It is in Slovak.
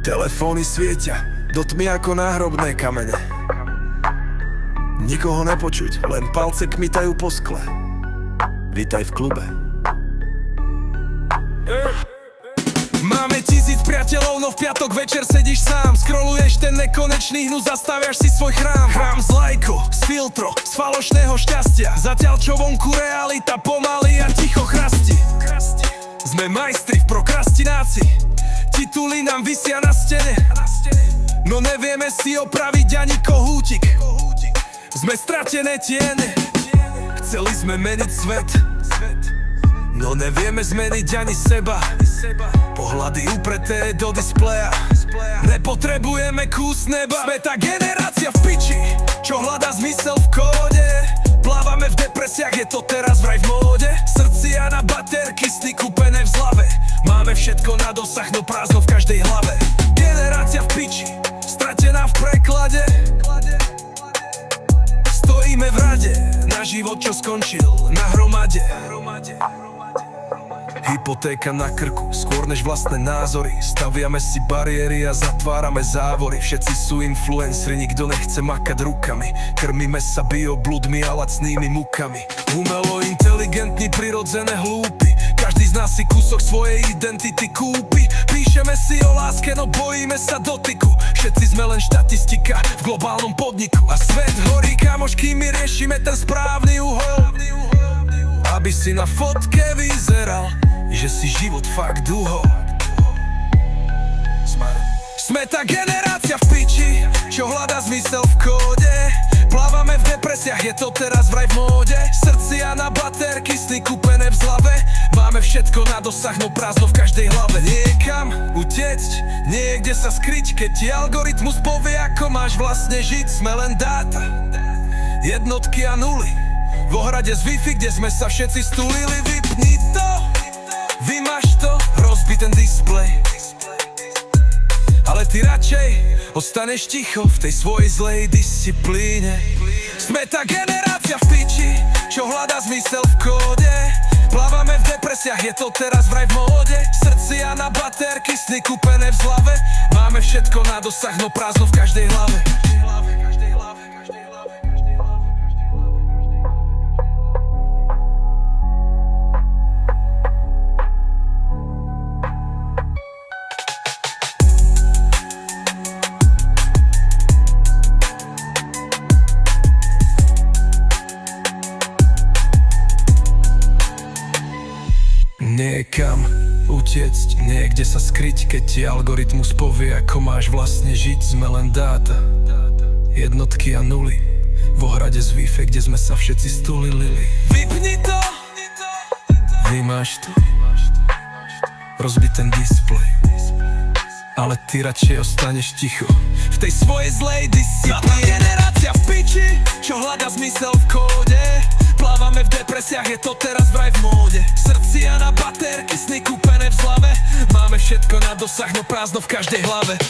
Telefóny svietia do tmy ako náhrobné kamene. Nikoho nepočuť, len palce kmitajú po skle. Vítaj v klube. Máme 1000 priateľov, no v piatok večer sedíš sám. Scrolluješ ten nekonečný hnus, zastaviaš si svoj chrám. Chrám z lajko, z filtro, z falošného šťastia. Zatiaľ čo vonku realita pomaly a ticho chrasti. Sme majstri v prokrastinácii, tituly nám visia na stene, no nevieme si opraviť ani kohútik. Sme stratené tiene, chceli sme meniť svet, no nevieme zmeniť ani seba. Pohľady upreté do displeja, nepotrebujeme kus neba. Sme tá generácia v piči, čo hľadá zmysel v kóde. Plávame v depresiách, je to teraz vraj v móde. Srdcia na baterky, sny kúpené v zlave. Máme všetko na dosah, no prázdno v každej hlave. Generácia v piči, stratená v preklade. Stojíme v rade na život, čo skončil na hromade. Hypotéka na krku, skôr než vlastné názory. Staviame si bariéry a zatvárame závory. Všetci sú influenceri, nikto nechce makať rukami. Krmíme sa biobludmi a lacnými mukami. Umelo inteligentní, prirodzené hlúpi. Každý z nás si kúsok svojej identity kúpi. Píšeme si o láske, no bojíme sa dotyku. Všetci sme len štatistika v globálnom podniku. A svet horí, kamošky, my riešime ten správny uhol, aby si na fotke vyzeral, že si život fakt dúho. Sme tá generácia v piči, čo hľadá zmysel v kóde. Plávame v depresiách, je to teraz vraj v móde. Srdcia na baterky, sny kúpené v zlave. Máme všetko na dosah, no prázdno v každej hlave. Niekam utiecť, niekde sa skryť, keď ti algoritmus povie, ako máš vlastne žiť. Sme len dáta, jednotky a nuly. V ohrade z Wi-Fi, kde sme sa všetci stúlili. Vypni to, vymaž to, rozbi ten displej. Ale ty radšej ostaneš ticho v tej svojej zlej disciplíne. Sme tá generácia v piči, čo hľadá zmysel v kóde. Plávame v depresiách, je to teraz vraj v móde. Srdcia na baterky, sny kúpené v zlave. Máme všetko na dosah, no prázdno v každej hlave. Niekam utiecť, niekde sa skryť, keď ti algoritmus povie, ako máš vlastne žiť. Sme len dáta, jednotky a nuly. V ohrade z Wi-Fi, kde sme sa všetci stúlili. Vypni to, vymaž to, rozbi ten displej. Ale ty radšej ostaneš ticho v tej svojej zlej disciplíne. Generácia v piči, čo hľadá zmysel v kóde. Plávame v depresiách, je to teraz vraj v móde. Srdcia na baterky, sny kúpené v zlave. Máme všetko na dosah, no prázdno v každej hlave.